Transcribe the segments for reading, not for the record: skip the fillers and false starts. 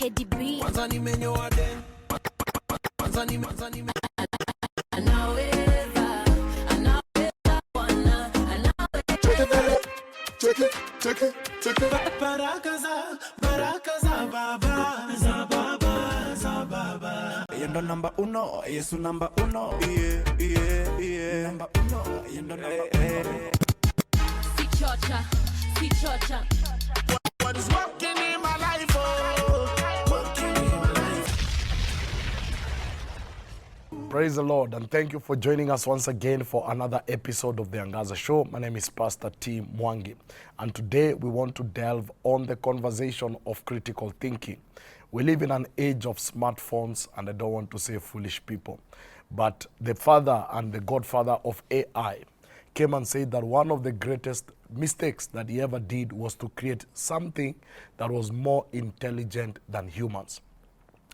KDB. Check it. Barakaza, baba, zababa. Yendo number uno, yesu number uno. Yeah. Number uno, yendo number uno. Si chocha. What is working in my life, working in my life. Praise the Lord, and thank you for joining us once again for another episode of the Angaza Show. My name is Pastor T. Mwangi, and today we want to delve on the conversation of critical thinking. We live in an age of smartphones, and I don't want to say foolish people, but the father and the godfather of AI came and said that one of the greatest mistakes that he ever did was to create something that was more intelligent than humans.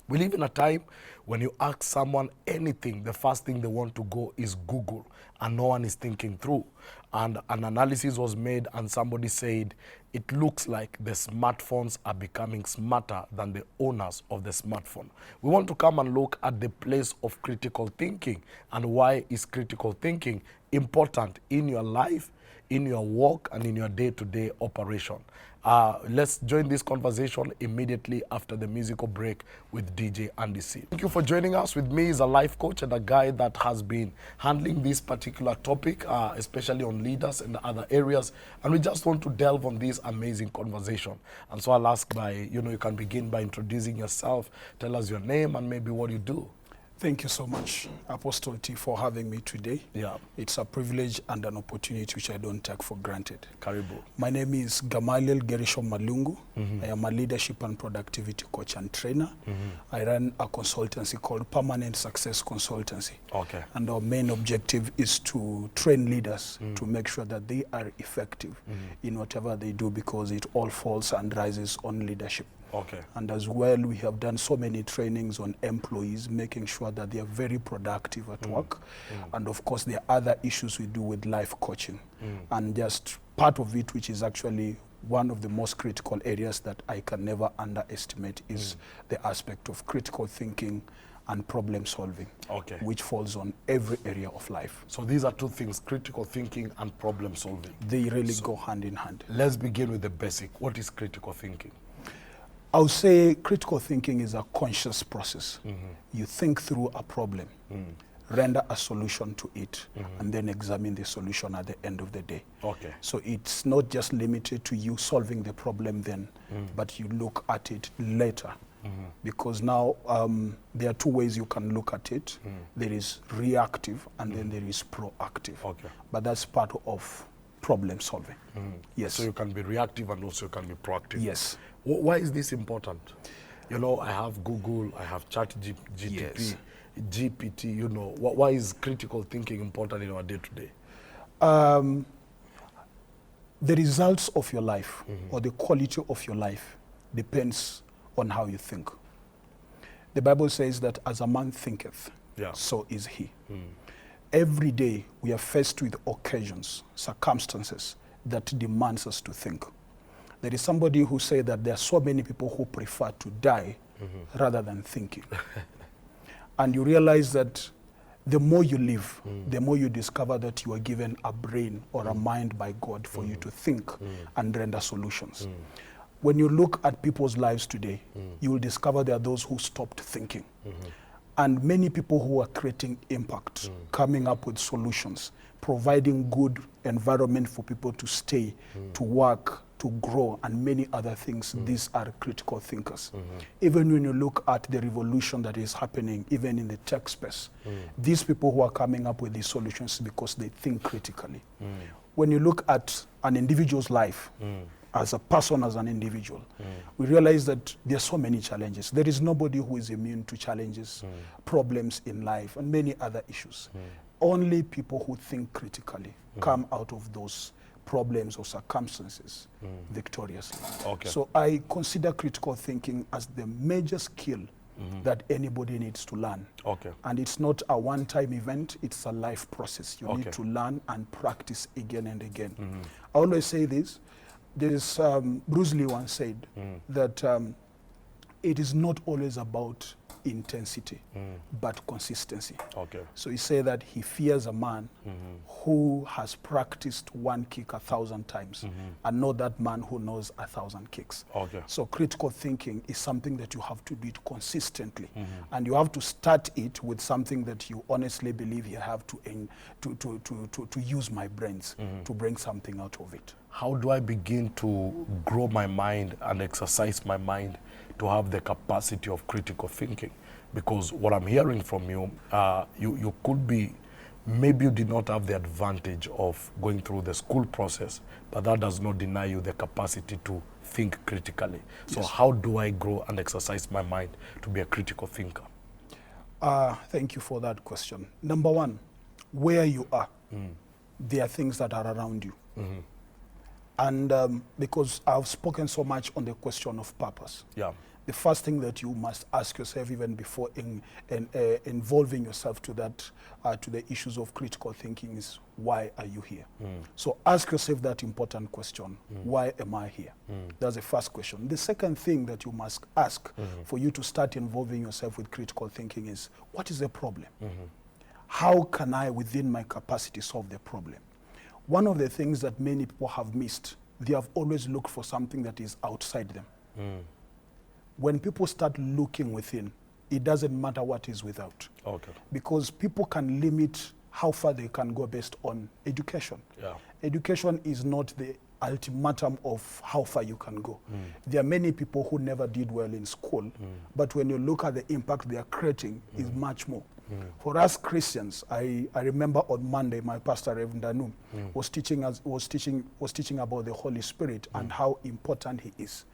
We live in a time when you ask someone anything, the first thing they want to go is Google, and no one is thinking through. And an analysis was made, and somebody said, it looks like the smartphones are becoming smarter than the owners of the smartphone. We want to come and look at the place of critical thinking, and why is critical thinking important in your life, in your work, and in your day-to-day operation. Let's join this conversation immediately after the musical break with DJ Andy C. Thank you for joining us. With me is a life coach and a guy that has been handling this particular topic, especially on leaders and other areas. And we just want to delve on this amazing conversation. And so I'll ask you can begin by introducing yourself, tell us your name and maybe what you do. Thank you so much, Apostle T, for having me today. Yeah. It's a privilege and an opportunity which I don't take for granted. Karibu. My name is Gamaliel Gerishom Malungu. I am a leadership and productivity coach and trainer. I run a consultancy called Permanent Success Consultancy. Okay. And our main objective is to train leaders to make sure that they are effective in whatever they do, because it all falls and rises on leadership. Okay. And as well, we have done so many trainings on employees, making sure that they are very productive at work. And of course, there are other issues we do with life coaching. And just part of it, which is actually one of the most critical areas that I can never underestimate, is the aspect of critical thinking and problem solving, which falls on every area of life. So these are two things, critical thinking and problem solving. They really go hand in hand. Let's begin with the basic. What is critical thinking? I would say critical thinking is a conscious process. You think through a problem, render a solution to it, and then examine the solution at the end of the day. Okay. So it's not just limited to you solving the problem then, but you look at it later. Because now there are two ways you can look at it. There is reactive and then there is proactive. Okay. But that's part of problem solving. Yes. So you can be reactive and also you can be proactive. Yes. Why is this important? I have Google, I have ChatGPT, GPT, why is critical thinking important in our day-to-day? The results of your life or the quality of your life depends on how you think. The Bible says that as a man thinketh, so is he. Every day we are faced with occasions, circumstances that demands us to think. There is somebody who said that there are so many people who prefer to die rather than thinking. And you realize that the more you live, the more you discover that you are given a brain or a mind by God for you to think and render solutions. When you look at people's lives today, you will discover there are those who stopped thinking. And many people who are creating impact, coming up with solutions, providing good environment for people to stay, to work, to grow, and many other things. These are critical thinkers. Even when you look at the revolution that is happening, even in the tech space, these people who are coming up with these solutions because they think critically. When you look at an individual's life, as a person, as an individual, we realize that there are so many challenges. There is nobody who is immune to challenges, problems in life, and many other issues. Only people who think critically come out of those problems or circumstances victoriously. Okay. So I consider critical thinking as the major skill that anybody needs to learn. Okay. And it's not a one-time event, it's a life process. You need to learn and practice again and again. I always say this. There is, Bruce Lee once said that It is not always about intensity, but consistency. Okay. So he said that he fears a man who has practiced one kick 1,000 times and not that man who knows 1,000 kicks. Okay. So critical thinking is something that you have to do it consistently, and you have to start it with something that you honestly believe you have to use my brains to bring something out of it. How do I begin to grow my mind and exercise my mind to have the capacity of critical thinking? Because what I'm hearing from you, you could be, maybe you did not have the advantage of going through the school process, but that does not deny you the capacity to think critically. So Yes. how do I grow and exercise my mind to be a critical thinker? Thank you for that question. Number one, where you are, there are things that are around you. And because I've spoken so much on the question of purpose, Yeah. the first thing that you must ask yourself, even before involving yourself to that, to the issues of critical thinking, is why are you here? So ask yourself that important question: why am I here? That's the first question. The second thing that you must ask for you to start involving yourself with critical thinking is, what is the problem? How can I, within my capacity, solve the problem? One of the things that many people have missed, they have always looked for something that is outside them. When people start looking within, it doesn't matter what is without. Okay. Because people can limit how far they can go based on education. Yeah. Education is not the ultimatum of how far you can go. There are many people who never did well in school, but when you look at the impact they are creating, is much more. For us Christians, I remember on Monday, my pastor, Reverend Anu, was teaching about the Holy Spirit and how important he is.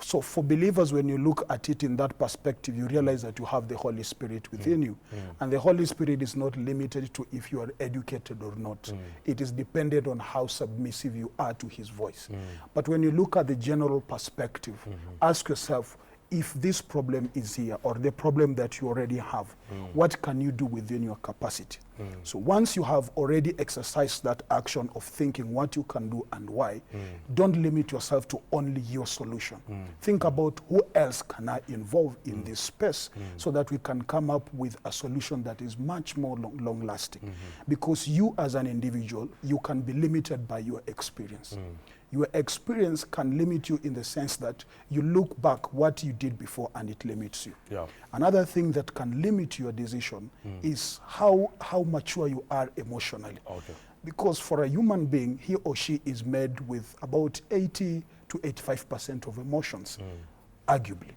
So for believers, when you look at it in that perspective, you realize that you have the Holy Spirit within you. And the Holy Spirit is not limited to if you are educated or not. It is dependent on how submissive you are to his voice. But when you look at the general perspective, ask yourself, if this problem is here, or the problem that you already have, what can you do within your capacity? So once you have already exercised that action of thinking what you can do and why, don't limit yourself to only your solution. Think about who else can I involve in this space so that we can come up with a solution that is much more long-lasting. Because you as an individual, you can be limited by your experience. Your experience can limit you in the sense that you look back what you did before and it limits you. Yeah. Another thing that can limit your decision is how mature you are emotionally. Okay. Because for a human being, he or she is made with about 80 to 85% of emotions, arguably.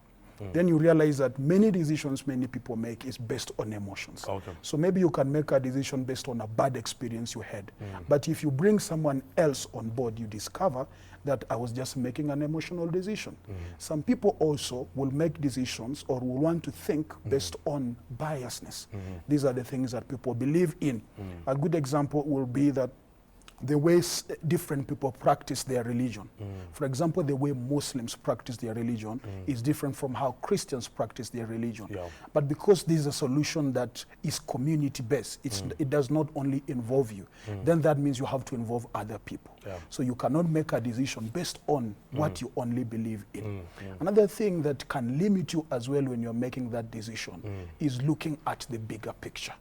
Then you realize that many decisions many people make is based on emotions. Okay. So maybe you can make a decision based on a bad experience you had. But if you bring someone else on board, you discover that I was just making an emotional decision. Some people also will make decisions or will want to think based on biasness. These are the things that people believe in. A good example will be that the ways different people practice their religion. For example, the way Muslims practice their religion is different from how Christians practice their religion. Yeah. But because this is a solution that is community-based, it does not only involve you, then that means you have to involve other people. Yeah. So you cannot make a decision based on what you only believe in. Another thing that can limit you as well when you're making that decision is looking at the bigger picture.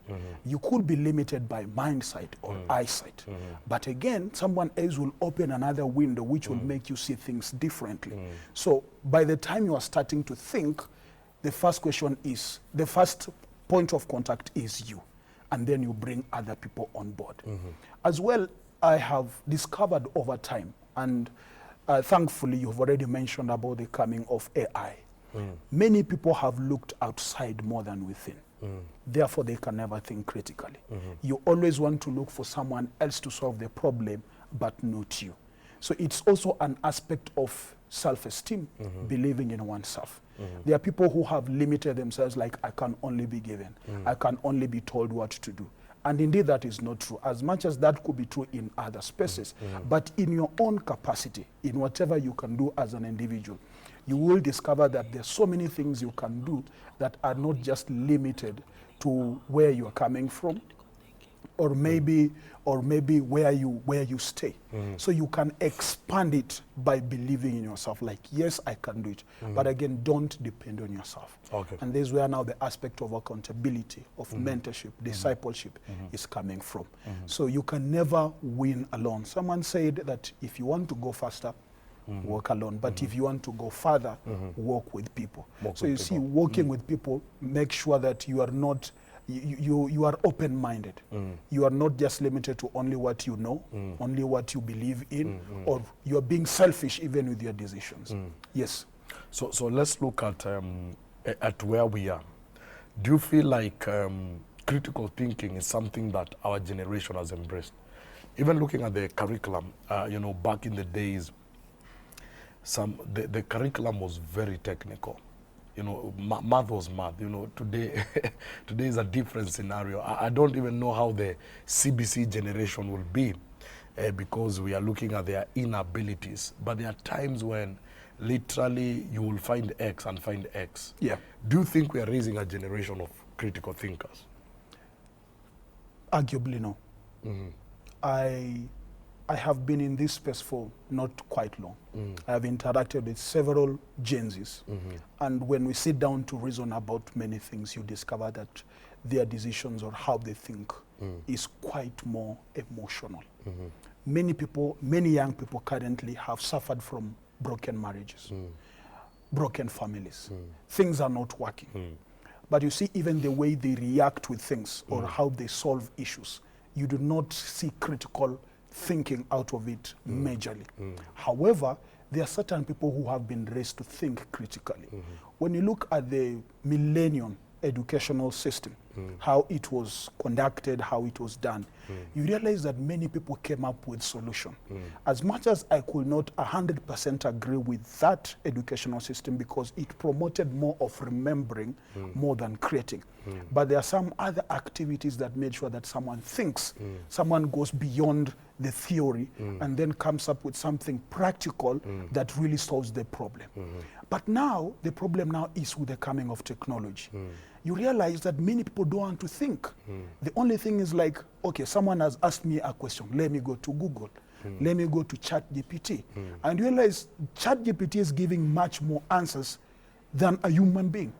You could be limited by mindsight or eyesight, but again, someone else will open another window which will make you see things differently. So by the time you are starting to think, the first question is, the first point of contact is you, and then you bring other people on board. As well, I have discovered over time, and thankfully you've already mentioned about the coming of AI. Many people have looked outside more than within. Therefore, they can never think critically. You always want to look for someone else to solve the problem, but not you. So it's also an aspect of self-esteem, believing in oneself. There are people who have limited themselves, like, I can only be given. I can only be told what to do. And indeed, that is not true, as much as that could be true in other spaces. But in your own capacity, in whatever you can do as an individual, you will discover that there's so many things you can do that are not just limited to where you're coming from, or maybe where you stay. So you can expand it by believing in yourself, like, yes, I can do it. But again, don't depend on yourself. Okay. And this is where now the aspect of accountability, of mentorship, discipleship is coming from. So you can never win alone. Someone said that if you want to go faster, walk alone. But if you want to go further, walk with people. So you see, walking with people, make sure that you are not, you are open-minded. You are not just limited to only what you know, only what you believe in, or you are being selfish even with your decisions. Yes. So let's look at where we are. Do you feel like critical thinking is something that our generation has embraced? Even looking at the curriculum, back in the days, the curriculum was very technical. Math was math. Today is a different scenario. I don't even know how the CBC generation will be because we are looking at their inabilities. But there are times when literally you will find X and find X. Yeah. Do you think we are raising a generation of critical thinkers? Arguably, no. I have been in this space for not quite long. I have interacted with several Gen Zs. And when we sit down to reason about many things, you discover that their decisions or how they think is quite more emotional. Many young people currently have suffered from broken marriages, broken families. Things are not working. But you see, even the way they react with things or how they solve issues, you do not see critical thinking out of it majorly. However, there are certain people who have been raised to think critically. When you look at the millennium educational system, how it was conducted, how it was done, you realize that many people came up with solution. As much as I could not 100% agree with that educational system because it promoted more of remembering more than creating. But there are some other activities that made sure that someone thinks, someone goes beyond the theory and then comes up with something practical that really solves the problem. But now, the problem now is with the coming of technology. You realize that many people don't want to think. The only thing is like, okay, someone has asked me a question. Let me go to Google. Let me go to ChatGPT. And you realize ChatGPT is giving much more answers than a human being.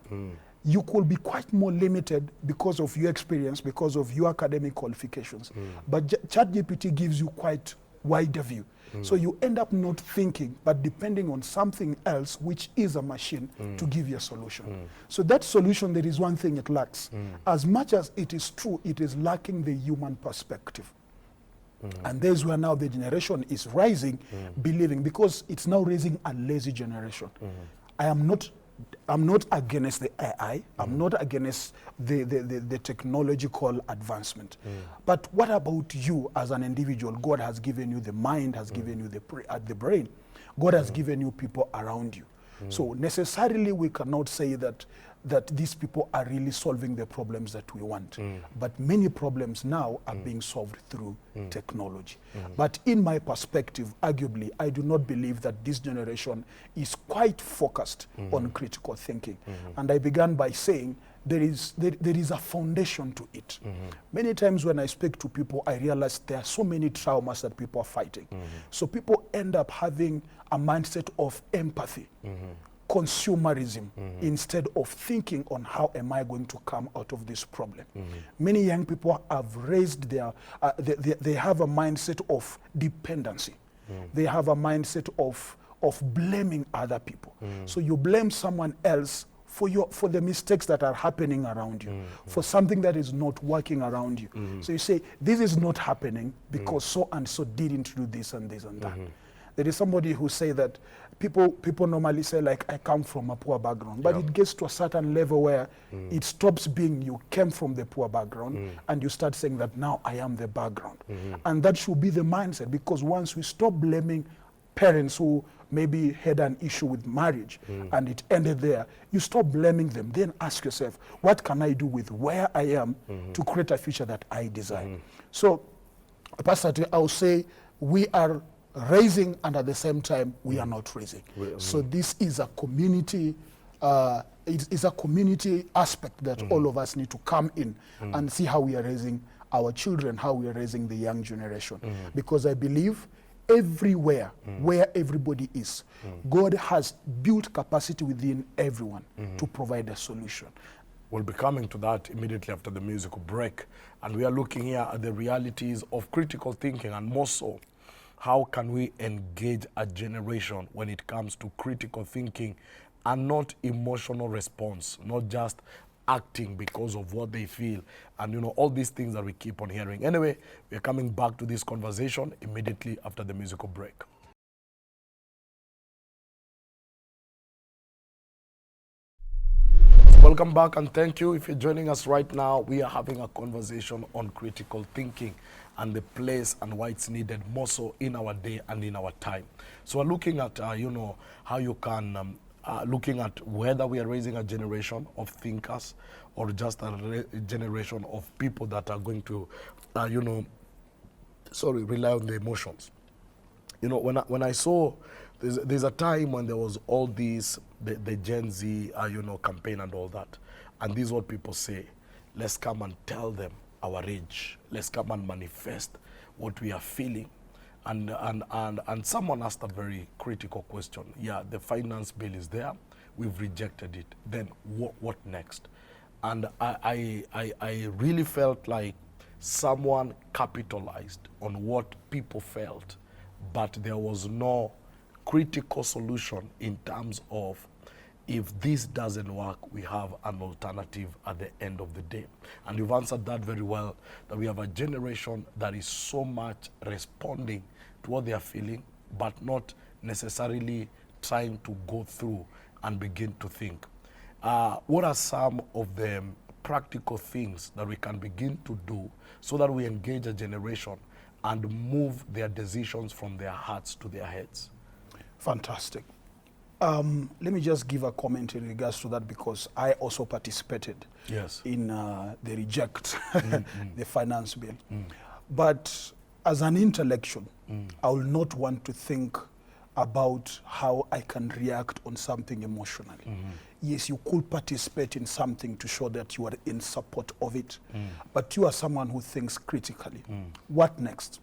You could be quite more limited because of your experience, because of your academic qualifications. But ChatGPT gives you quite wider view. So you end up not thinking, but depending on something else, which is a machine, to give you a solution. So that solution, there is one thing it lacks. As much as it is true, it is lacking the human perspective. And there's where now the generation is rising, believing, because it's now raising a lazy generation. I'm not against the AI. I'm not against the technological advancement. But what about you as an individual? God has given you the mind, has given you the brain. God has given you people around you. So necessarily we cannot say that these people are really solving the problems that we want. But many problems now are being solved through technology. But in my perspective, arguably, I do not believe that this generation is quite focused on critical thinking. And I began by saying there is a foundation to it. Many times when I speak to people, I realize there are so many traumas that people are fighting. So people end up having a mindset of empathy, consumerism, instead of thinking on how am I going to come out of this problem. Many young people have raised their, they have a mindset of dependency. They have a mindset of blaming other people. So you blame someone else for the mistakes that are happening around you, for something that is not working around you. So you say, this is not happening because so and so didn't do this and this and that. There is somebody who say that people normally say, like, I come from a poor background, but it gets to a certain level where it stops being you came from the poor background and you start saying that now I am the background. And that should be the mindset, because once we stop blaming parents who maybe had an issue with marriage and it ended there, you stop blaming them. Then ask yourself, what can I do with where I am to create a future that I desire? So, Pastor, I will say we are raising, and at the same time we are not raising. So this is a community it's a community aspect that all of us need to come in and see how we are raising our children, how we are raising the young generation. Because I believe everywhere where everybody is, God has built capacity within everyone to provide a solution. We'll be coming to that immediately after the musical break. And we are looking here at the realities of critical thinking, and more so, how can we engage a generation when it comes to critical thinking and not emotional response, not just acting because of what they feel, and all these things that we keep on hearing. Anyway, we're coming back to this conversation immediately after the musical break. Welcome back, and thank you. If you're joining us right now, we are having a conversation on critical thinking and the place and why it's needed more so in our day and in our time. So we're looking at, how you can, looking at whether we are raising a generation of thinkers or just a generation of people that are going to, rely on the emotions. When I saw, there's a time when there was all these, the Gen Z, campaign and all that. And this is what people say: let's come and tell them our rage. Let's come and manifest what we are feeling. And someone asked a very critical question. Yeah, the finance bill is there. We've rejected it. Then what next? And I really felt like someone capitalized on what people felt, but there was no critical solution in terms of, if this doesn't work, we have an alternative at the end of the day. And you've answered that very well, that we have a generation that is so much responding to what they are feeling, but not necessarily trying to go through and begin to think. What are some of the practical things that we can begin to do so that we engage a generation and move their decisions from their hearts to their heads? Fantastic. Let me just give a comment in regards to that, because I also participated in the reject, the finance bill. But as an intellectual, I will not want to think about how I can react on something emotionally. Yes, you could participate in something to show that you are in support of it, but you are someone who thinks critically. What next?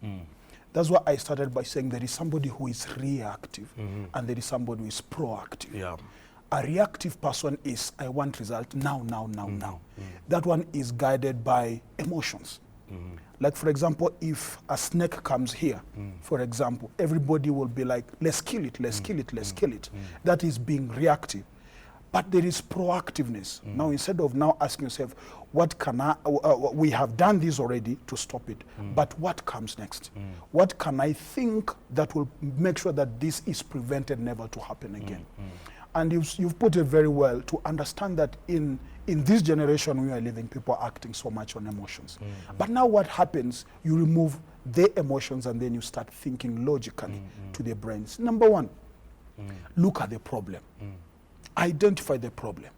That's why I started by saying there is somebody who is reactive and there is somebody who is proactive. Yeah. A reactive person is, I want result now. That one is guided by emotions. Like, for example, if a snake comes here, for example, everybody will be like, let's kill it, let's kill it, let's kill it. That is being reactive. But there is proactiveness. Now, instead of now asking yourself, what can I, we have done this already to stop it, but what comes next? What can I think that will make sure that this is prevented never to happen again? And you've put it very well to understand that in this generation we are living, people are acting so much on emotions. But now what happens, you remove the emotions and then you start thinking logically to their brains. Number one, look at the problem. Identify the problem.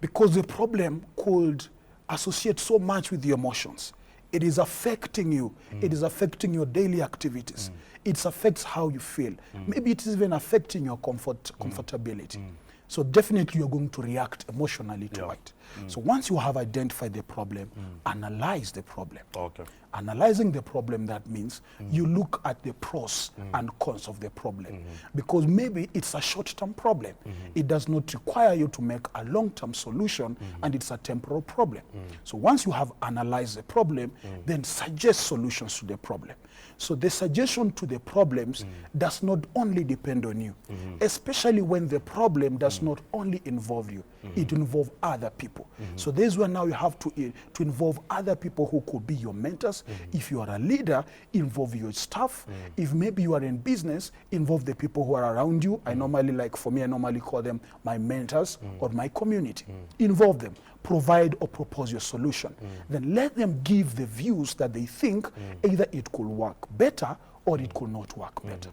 Because the problem could associate so much with the emotions. It is affecting you. It is affecting your daily activities. It affects how you feel. Maybe it is even affecting your comfortability. So definitely you're going to react emotionally to it. So once you have identified the problem, analyze the problem. Okay. Analyzing the problem, that means you look at the pros and cons of the problem. Because maybe it's a short-term problem. It does not require you to make a long-term solution, and it's a temporal problem. So once you have analyzed the problem, then suggest solutions to the problem. So the suggestion to the problems does not only depend on you, especially when the problem does not only involve you, it involves other people. So this is where now you have to involve other people who could be your mentors. If you are a leader, involve your staff. If maybe you are in business, involve the people who are around you. I normally, like for me, I normally call them my mentors or my community. Involve them. Provide or propose your solution. Then let them give the views that they think either it could work better or it could not work better.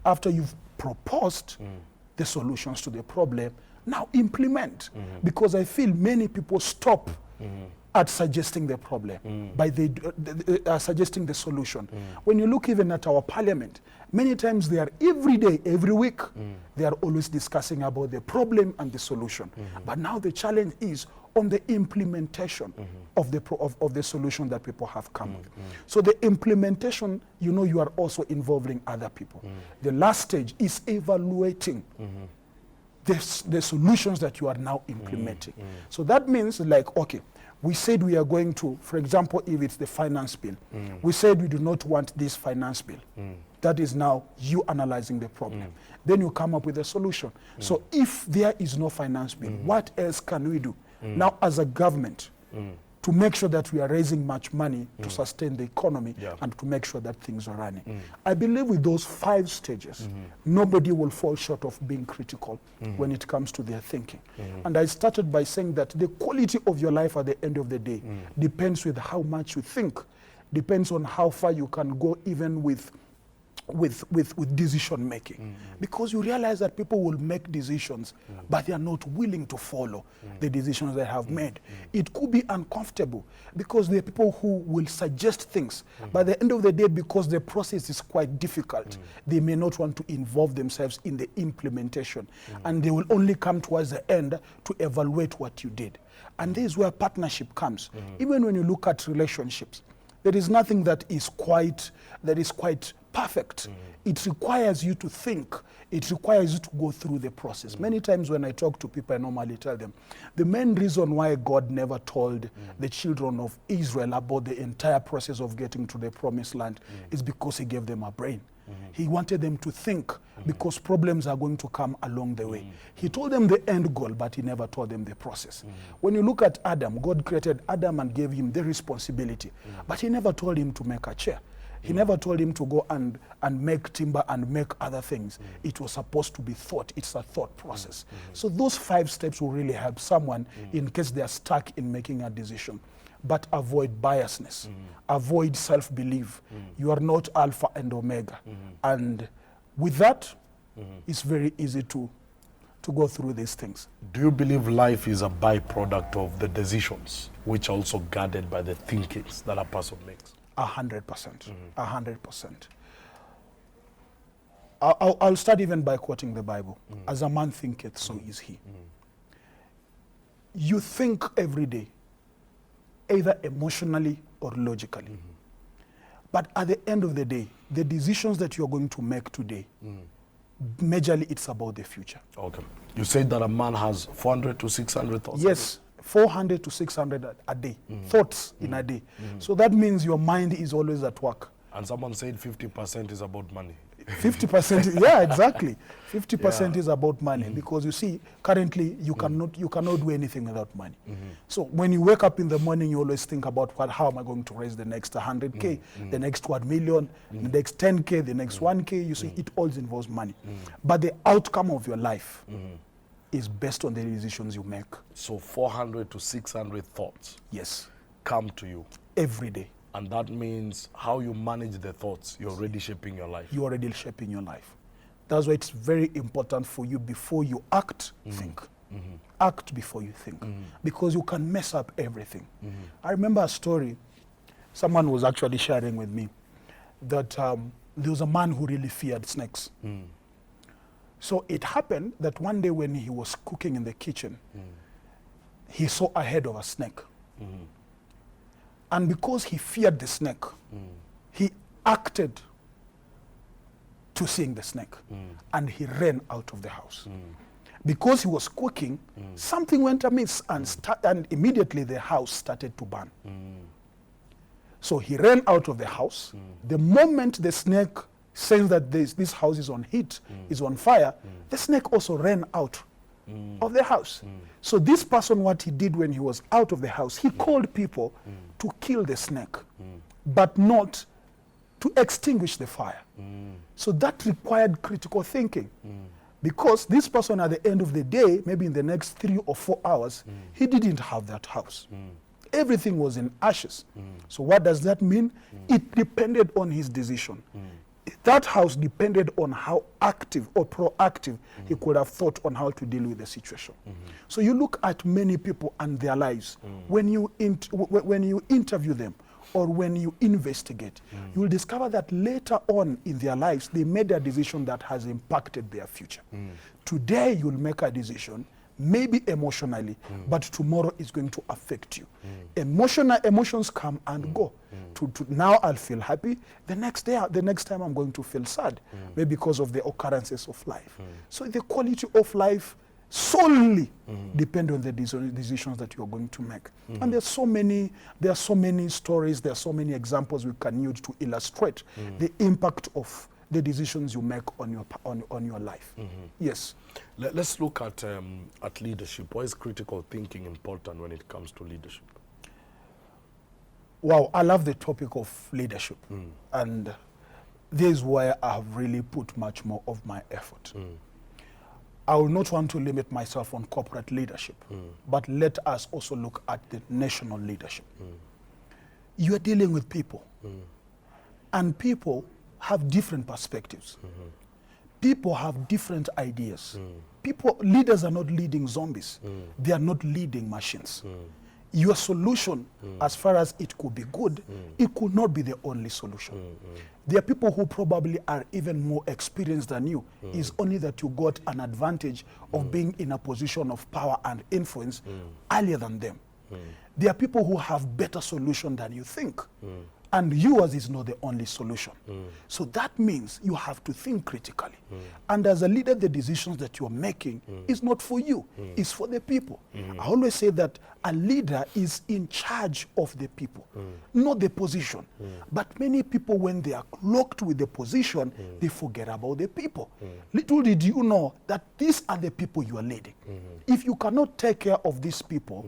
After you've proposed the solutions to the problem, now implement. Because I feel many people stop at suggesting the problem, by suggesting the solution. When you look even at our parliament, many times they are every day, every week, they are always discussing about the problem and the solution. But now the challenge is on the implementation of the solution that people have come with. So the implementation, you are also involving other people. The last stage is evaluating the solutions that you are now implementing. So that means, like, okay, we said we are going to, for example, if it's the finance bill, we said we do not want this finance bill. That is now you analyzing the problem. Then you come up with a solution. So if there is no finance bill, what else can we do? Now, as a government, to make sure that we are raising much money to sustain the economy and to make sure that things are running. I believe with those 5 stages, nobody will fall short of being critical when it comes to their thinking. And I started by saying that the quality of your life at the end of the day depends with how much you think, depends on how far you can go even with decision making. Because you realize that people will make decisions, but they are not willing to follow the decisions they have made. It could be uncomfortable because there are people who will suggest things, but at the end of the day, because the process is quite difficult, they may not want to involve themselves in the implementation, and they will only come towards the end to evaluate what you did. And this is where partnership comes. Even when you look at relationships, there is nothing that is quite perfect. It requires you to think. It requires you to go through the process. Many times when I talk to people, I normally tell them, the main reason why God never told the children of Israel about the entire process of getting to the promised land is because he gave them a brain. He wanted them to think because problems are going to come along the way. He told them the end goal, but he never told them the process. When you look at Adam, God created Adam and gave him the responsibility, but he never told him to make a chair. He never told him to go and make timber and make other things. It was supposed to be thought. It's a thought process. So those 5 steps will really help someone in case they are stuck in making a decision. But avoid biasness. Avoid self-belief. You are not Alpha and Omega. And with that, it's very easy to go through these things. Do you believe life is a byproduct of the decisions, which are also guided by the thinkings that a person makes? 100%. 100%. I'll start even by quoting the Bible. As a man thinketh, so is he. You think every day, either emotionally or logically. But at the end of the day, the decisions that you're going to make today, majorly it's about the future. Okay. You said that a man has 400 to 600 thoughts. Yes. 400 to 600 a day, thoughts in a day. So that means your mind is always at work. And someone said 50% is about money. 50%, yeah, exactly. 50% is about money because you see, currently you cannot do anything without money. So when you wake up in the morning, you always think about how am I going to raise the next 100K, the next 1 million, the next 10K, the next 1K. You see, it all involves money. But the outcome of your life is based on the decisions you make. So 400 to 600 thoughts come to you every day. And that means how you manage the thoughts, you're already shaping your life. You're already shaping your life. That's why it's very important for you before you act, think. Act before you think. Because you can mess up everything. I remember a story, someone was actually sharing with me that there was a man who really feared snakes. So it happened that one day when he was cooking in the kitchen, he saw a head of a snake. And because he feared the snake, he acted to seeing the snake. And he ran out of the house. Because he was cooking, something went amiss and immediately the house started to burn. So he ran out of the house. The moment the snake sensed that this house is on heat, is on fire, the snake also ran out of the house. So this person, what he did when he was out of the house, he called people to kill the snake, but not to extinguish the fire. So that required critical thinking. Because this person at the end of the day, maybe in the next 3 or 4 hours, he didn't have that house. Everything was in ashes. So what does that mean? It depended on his decision. that house depended on how active or proactive he could have thought on how to deal with the situation. So you look at many people and their lives. When you interview them or when you investigate, you will discover that later on in their lives, they made a decision that has impacted their future. Today, you'll make a decision, maybe emotionally, but tomorrow is going to affect you. Emotions come and go. Now I'll feel happy. The next time I'm going to feel sad, maybe because of the occurrences of life. So the quality of life solely depend on the decisions that you're going to make. And there are so many stories, there are so many examples we can use to illustrate the impact of the decisions you make on your life. Yes. Let's look at leadership. Why is critical thinking important when it comes to leadership? Wow, I love the topic of leadership. And this is where I have really put much more of my effort. I will not want to limit myself on corporate leadership, but let us also look at the national leadership. You are dealing with people, and people have different perspectives. People have different ideas. Leaders are not leading zombies. They are not leading machines. Your solution, as far as it could be good, it could not be the only solution. There are people who probably are even more experienced than you. It's only that you got an advantage of being in a position of power and influence earlier than them. There are people who have better solution than you think. And yours is not the only solution. So that means you have to think critically. And as a leader, the decisions that you are making is not for you, it's for the people. I always say that a leader is in charge of the people, not the position. But many people, when they are locked with the position, they forget about the people. Little did you know that these are the people you are leading. If you cannot take care of these people,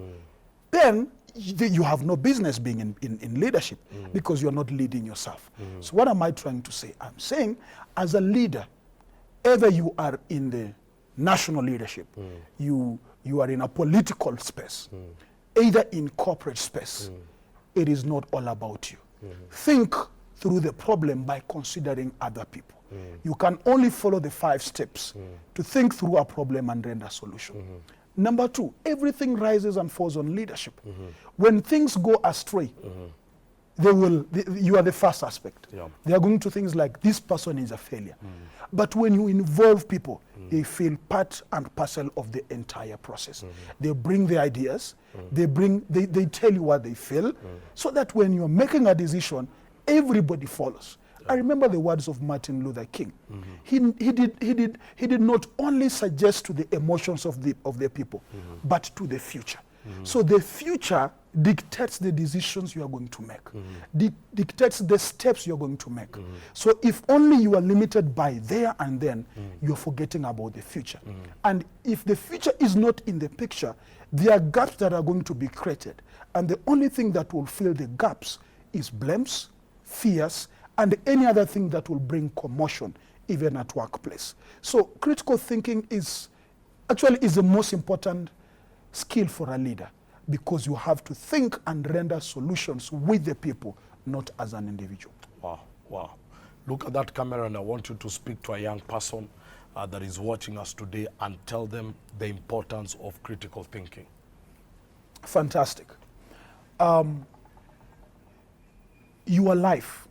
then you have no business being in leadership because you're not leading yourself. So what am I trying to say? I'm saying, as a leader, either you are in the national leadership, you are in a political space, either in corporate space, it is not all about you. Think through the problem by considering other people. You can only follow the 5 steps to think through a problem and render a solution. Number 2, everything rises and falls on leadership. When things go astray, you are the first aspect. They are going to things like, this person is a failure. But when you involve people, they feel part and parcel of the entire process. They bring the ideas, they tell you what they feel, so that when you're making a decision, everybody follows. I remember the words of Martin Luther King. He did not only suggest to the emotions of the people, but to the future. So the future dictates the decisions you are going to make, dictates the steps you're going to make. So if only you are limited by there and then, you're forgetting about the future. And if the future is not in the picture, there are gaps that are going to be created. And the only thing that will fill the gaps is blames, fears, and any other thing that will bring commotion, even at workplace. So critical thinking is the most important skill for a leader, because you have to think and render solutions with the people, not as an individual. Wow. Look at that camera, and I want you to speak to a young person that is watching us today and tell them the importance of critical thinking. Fantastic. Your life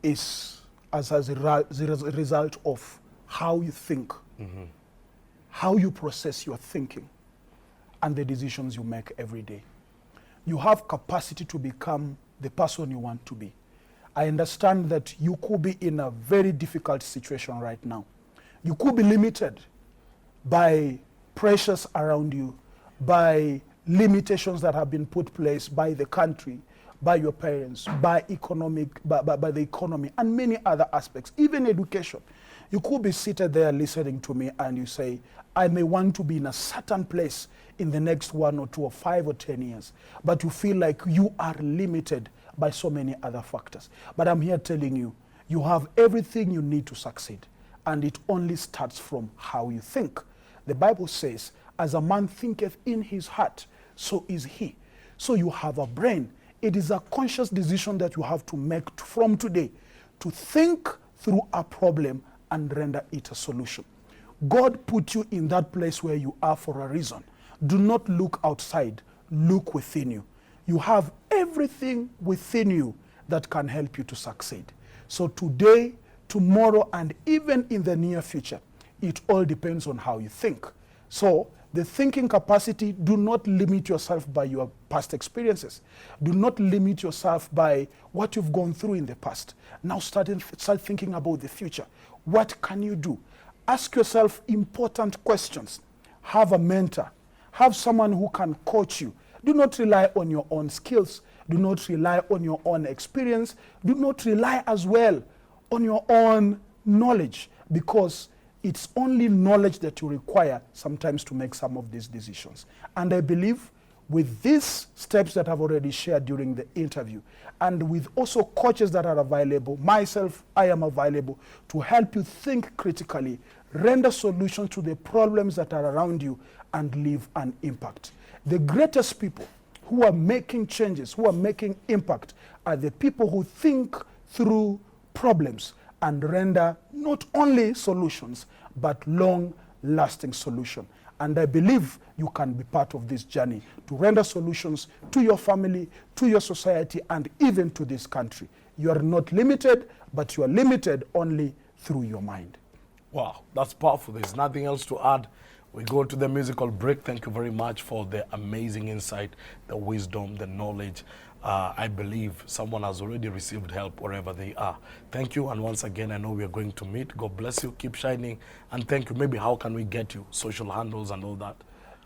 is as a result of how you think, how you process your thinking, and the decisions you make every day. You have capacity to become the person you want to be. I understand that you could be in a very difficult situation right now. You could be limited by pressures around you, by limitations that have been put place by the country, by your parents, by the economy, and many other aspects, even education. You could be seated there listening to me and you say, I may want to be in a certain place in the next 1 or 2 or 5 or 10 years, but you feel like you are limited by so many other factors. But I'm here telling you, you have everything you need to succeed, and it only starts from how you think. The Bible says, as a man thinketh in his heart, so is he. So you have a brain. It is a conscious decision that you have to make from today to think through a problem and render it a solution. God put you in that place where you are for a reason. Do not look outside, look within you. You have everything within you that can help you to succeed. So today, tomorrow, and even in the near future, it all depends on how you think. So the thinking capacity, do not limit yourself by your past experiences. Do not limit yourself by what you've gone through in the past. Now start thinking about the future. What can you do? Ask yourself important questions. Have a mentor. Have someone who can coach you. Do not rely on your own skills. Do not rely on your own experience. Do not rely as well on your own knowledge, because it's only knowledge that you require sometimes to make some of these decisions. And I believe with these steps that I've already shared during the interview, and with also coaches that are available, myself, I am available to help you think critically, render solutions to the problems that are around you, and leave an impact. The greatest people who are making changes, who are making impact, are the people who think through problems and render not only solutions, but long-lasting solutions. And I believe you can be part of this journey to render solutions to your family, to your society, and even to this country. You are not limited, but you are limited only through your mind. Wow, that's powerful. There's nothing else to add. We go to the musical break. Thank you very much for the amazing insight, the wisdom, the knowledge. I believe someone has already received help wherever they are. Thank you. And once again, I know we are going to meet. God bless you. Keep shining. And thank you. Maybe how can we get you? Social handles and all that.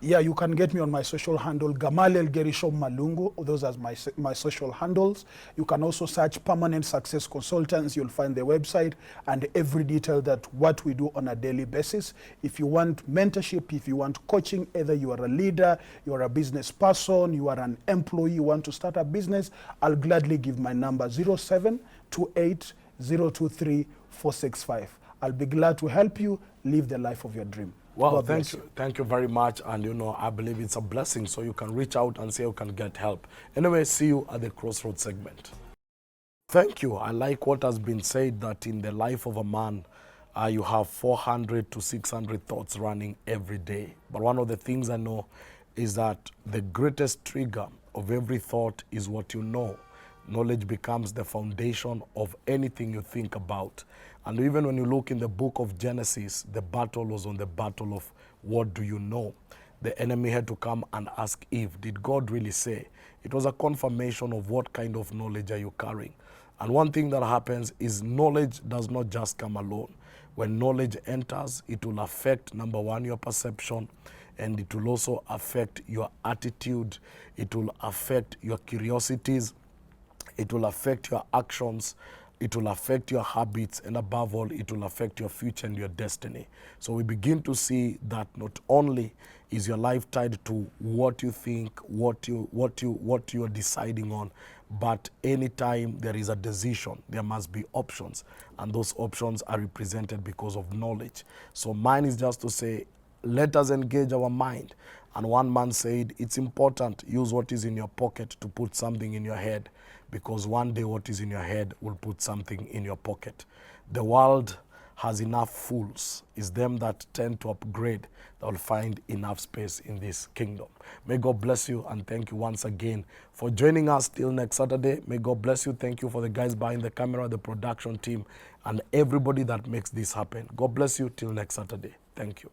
Yeah, you can get me on my social handle, Gamaliel Gerishom Malungu. Those are my social handles. You can also search Permanent Success Consultants. You'll find the website and every detail that what we do on a daily basis. If you want mentorship, if you want coaching, either you are a leader, you are a business person, you are an employee, you want to start a business, I'll gladly give my number 0728023465. I'll be glad to help you live the life of your dream. Well, thank you. Thank you very much. And, you know, I believe it's a blessing. So you can reach out and say you can get help. Anyway, see you at the Crossroads segment. Thank you. I like what has been said, that in the life of a man, you have 400 to 600 thoughts running every day. But one of the things I know is that the greatest trigger of every thought is what you know. Knowledge becomes the foundation of anything you think about. And even when you look in the book of Genesis, the battle was on the battle of what do you know? The enemy had to come and ask Eve, did God really say? It was a confirmation of what kind of knowledge are you carrying. And one thing that happens is knowledge does not just come alone. When knowledge enters, it will affect, number one, your perception, and it will also affect your attitude. It will affect your curiosities. It will affect your actions. It will affect your habits, and above all, it will affect your future and your destiny. So we begin to see that not only is your life tied to what you think, what you are deciding on, but anytime there is a decision, there must be options, and those options are represented because of knowledge. So mine is just to say, let us engage our mind. And one man said, it's important, use what is in your pocket to put something in your head, because one day what is in your head will put something in your pocket. The world has enough fools. It's them that tend to upgrade that will find enough space in this kingdom. May God bless you, and thank you once again for joining us till next Saturday. May God bless you. Thank you for the guys behind the camera, the production team, and everybody that makes this happen. God bless you till next Saturday. Thank you.